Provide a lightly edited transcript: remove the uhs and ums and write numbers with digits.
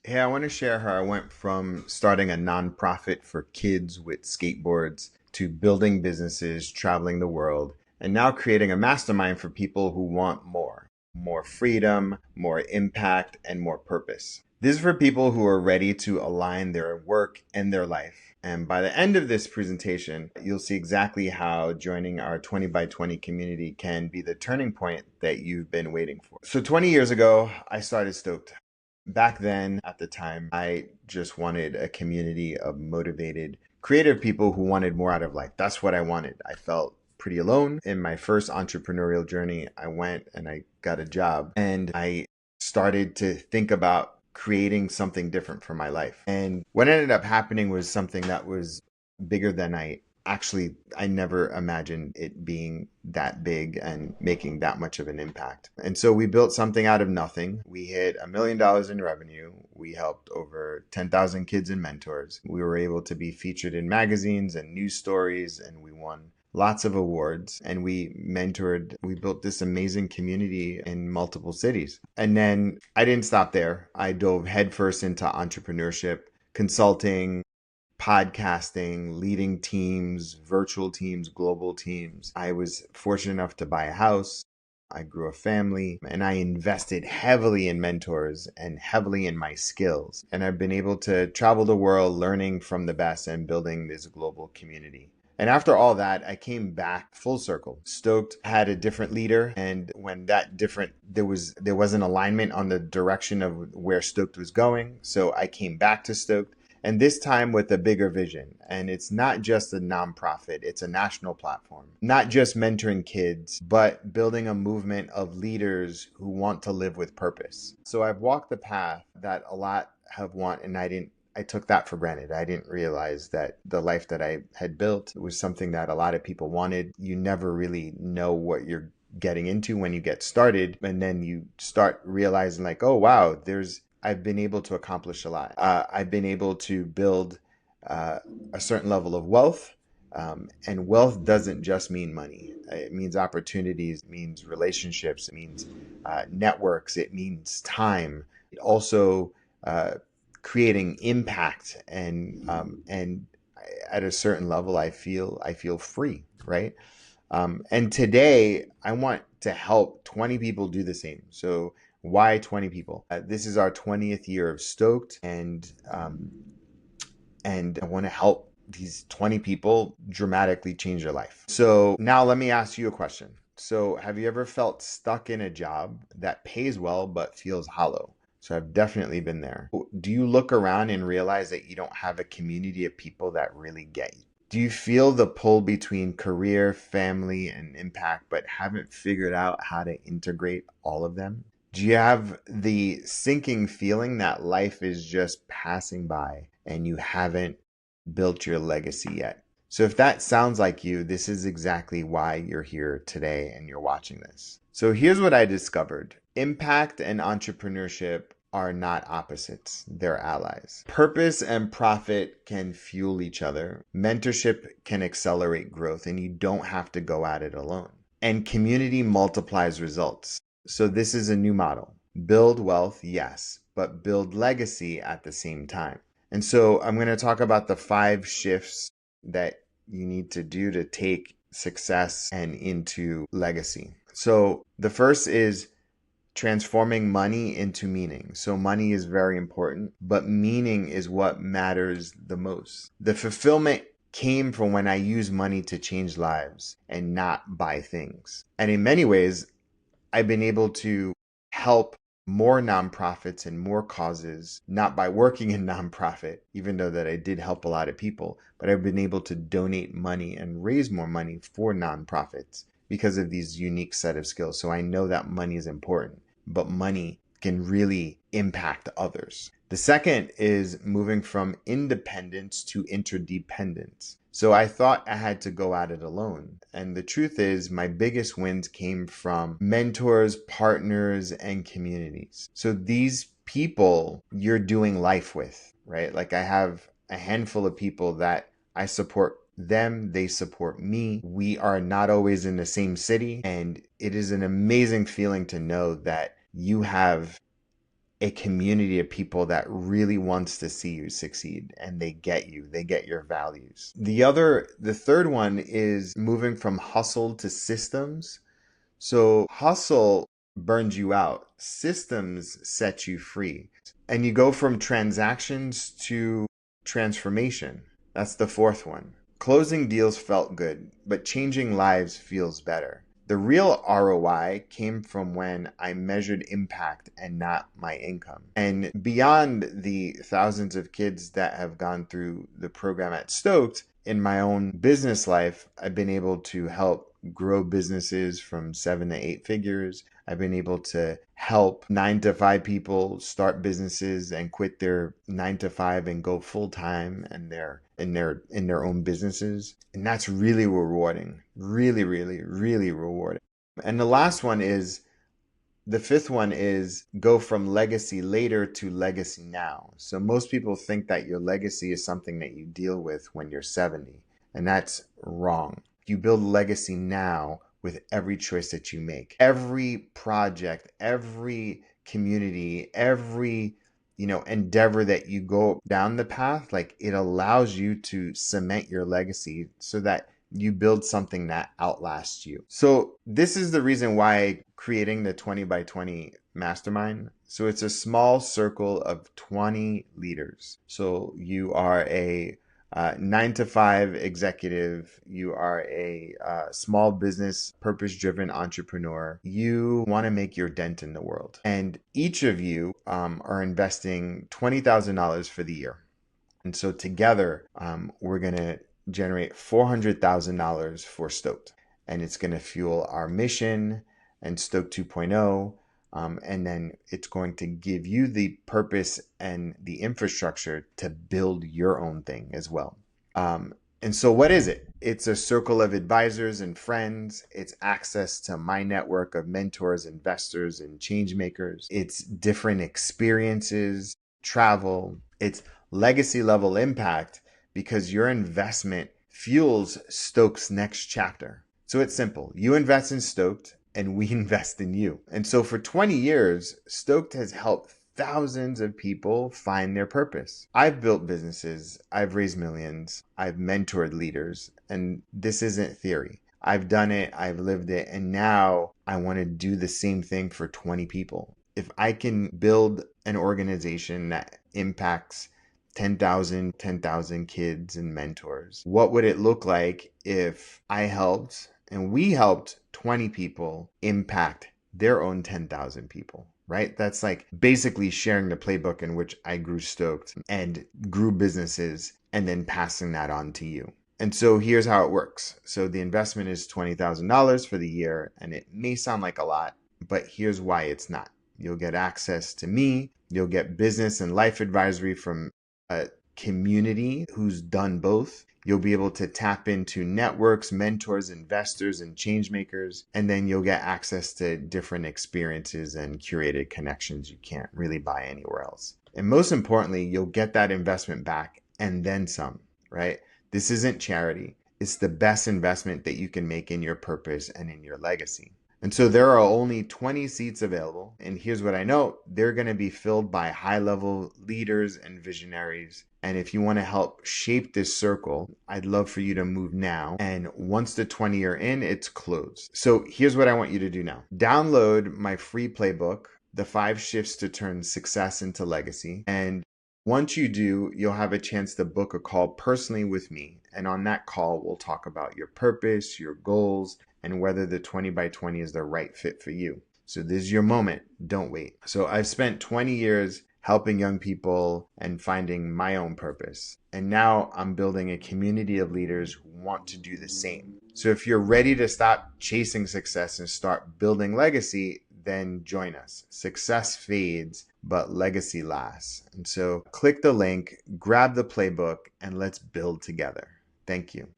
Hey, I want to share how I went from starting a nonprofit for kids with skateboards to building businesses, traveling the world, and now creating a mastermind for people who want more freedom, more impact, and more purpose. This is for people who are ready to align their work and their life. And by the end of this presentation, you'll see exactly how joining our 20 by 20 community can be the turning point that you've been waiting for. So 20 years ago, I started Stoked. Back then, at the time, I just wanted a community of motivated, creative people who wanted more out of life. That's what I wanted. I felt pretty alone. In my first entrepreneurial journey, I went and I got a job and I started to think about creating something different for my life. And what ended up happening was something that was bigger than I never imagined it being that big and making that much of an impact. And so we built something out of nothing. We hit $1 million in revenue. We helped over 10,000 kids and mentors. We were able to be featured in magazines and news stories, and we won lots of awards. And we built this amazing community in multiple cities. And then I didn't stop there. I dove headfirst into entrepreneurship, consulting, podcasting, leading teams, virtual teams, global teams. I was fortunate enough to buy a house. I grew a family and I invested heavily in mentors and heavily in my skills. And I've been able to travel the world learning from the best and building this global community. And after all that, I came back full circle. Stoked had a different leader, and when that different there was an alignment on the direction of where Stoked was going. So I came back to Stoked, and this time with a bigger vision. And it's not just a nonprofit, it's a national platform. Not just mentoring kids, but building a movement of leaders who want to live with purpose. So I've walked the path that a lot have want, and I took that for granted. I didn't realize that the life that I had built was something that a lot of people wanted. You never really know what you're getting into when you get started. And then you start realizing like, oh, wow, I've been able to accomplish a lot. I've been able to build a certain level of wealth. And wealth doesn't just mean money. It means opportunities, it means relationships, it means networks, it means time. It also creating impact and at a certain level, I feel free, right? And today, I want to help 20 people do the same. So why 20 people? This is our 20th year of Stoked, and I want to help these 20 people dramatically change their life. So now let me ask you a question. So have you ever felt stuck in a job that pays well but feels hollow? So I've definitely been there. Do you look around and realize that you don't have a community of people that really get you? Do you feel the pull between career, family, and impact, but haven't figured out how to integrate all of them? Do you have the sinking feeling that life is just passing by and you haven't built your legacy yet? So if that sounds like you, this is exactly why you're here today and you're watching this. So here's what I discovered. Impact and entrepreneurship are not opposites, they're allies. Purpose and profit can fuel each other. Mentorship can accelerate growth, and you don't have to go at it alone. And community multiplies results. So this is a new model. Build wealth, yes, but build legacy at the same time. And so I'm going to talk about the 5 shifts that you need to do to take success and into legacy. So the first is transforming money into meaning. So money is very important, but meaning is what matters the most. The fulfillment came from when I use money to change lives and not buy things. And in many ways, I've been able to help more nonprofits and more causes, not by working in nonprofit, even though that I did help a lot of people, but I've been able to donate money and raise more money for nonprofits because of these unique set of skills. So I know that money is important, but money can really impact others. The second is moving from independence to interdependence. So I thought I had to go at it alone. And the truth is, my biggest wins came from mentors, partners, and communities. So these people you're doing life with, right? Like I have a handful of people that I support them, they support me. We are not always in the same city. And it is an amazing feeling to know that you have a community of people that really wants to see you succeed, and they get you, they get your values. The third one is moving from hustle to systems. So hustle burns you out. Systems set you free. And you go from transactions to transformation. That's the fourth one. Closing deals felt good, but changing lives feels better. The real ROI came from when I measured impact and not my income. And beyond the thousands of kids that have gone through the program at Stoked, in my own business life, I've been able to help grow businesses from 7 to 8 figures. I've been able to help 9 to 5 people start businesses and quit their 9 to 5 and go full time, and they're in their own businesses. And that's really rewarding. Really, really, really rewarding. And the fifth one is go from legacy later to legacy now. So most people think that your legacy is something that you deal with when you're 70, and that's wrong. You build legacy now with every choice that you make. Every project, every community, every endeavor that you go down the path, like, it allows you to cement your legacy so that you build something that outlasts you. So this is the reason why creating the 20 by 20 mastermind. So it's a small circle of 20 leaders. So you are a 9 to 5 executive. You are a small business, purpose-driven entrepreneur. You want to make your dent in the world. And each of you are investing $20,000 for the year. And so together, we're going to generate $400,000 for Stoked. And it's going to fuel our mission and Stoked 2.0. And then it's going to give you the purpose and the infrastructure to build your own thing as well. And so what is it? It's a circle of advisors and friends. It's access to my network of mentors, investors, and change makers. It's different experiences, travel. It's legacy level impact, because your investment fuels Stoked's next chapter. So it's simple. You invest in Stoked, and we invest in you. And so for 20 years, Stoked has helped thousands of people find their purpose. I've built businesses, I've raised millions, I've mentored leaders, and this isn't theory. I've done it, I've lived it, and now I want to do the same thing for 20 people. If I can build an organization that impacts 10,000 kids and mentors, what would it look like if I helped and we helped 20 people impact their own 10,000 people, right? That's like basically sharing the playbook in which I grew Stoked and grew businesses, and then passing that on to you. And so here's how it works. So the investment is $20,000 for the year, and it may sound like a lot, but here's why it's not. You'll get access to me. You'll get business and life advisory from a community who's done both. You'll be able to tap into networks, mentors, investors, and change makers. And then you'll get access to different experiences and curated connections you can't really buy anywhere else. And most importantly, you'll get that investment back and then some, right? This isn't charity. It's the best investment that you can make in your purpose and in your legacy. And so there are only 20 seats available. And here's what I know. They're going to be filled by high-level leaders and visionaries. And if you want to help shape this circle, I'd love for you to move now. And once the 20 are in, it's closed. So here's what I want you to do now. Download my free playbook, The 5 Shifts to Turn Success into Legacy. And once you do, you'll have a chance to book a call personally with me. And on that call, we'll talk about your purpose, your goals, and whether the 20 by 20 is the right fit for you. So this is your moment. Don't wait. So I've spent 20 years helping young people and finding my own purpose. And now I'm building a community of leaders who want to do the same. So if you're ready to stop chasing success and start building legacy, then join us. Success fades, but legacy lasts. And so click the link, grab the playbook, and let's build together. Thank you.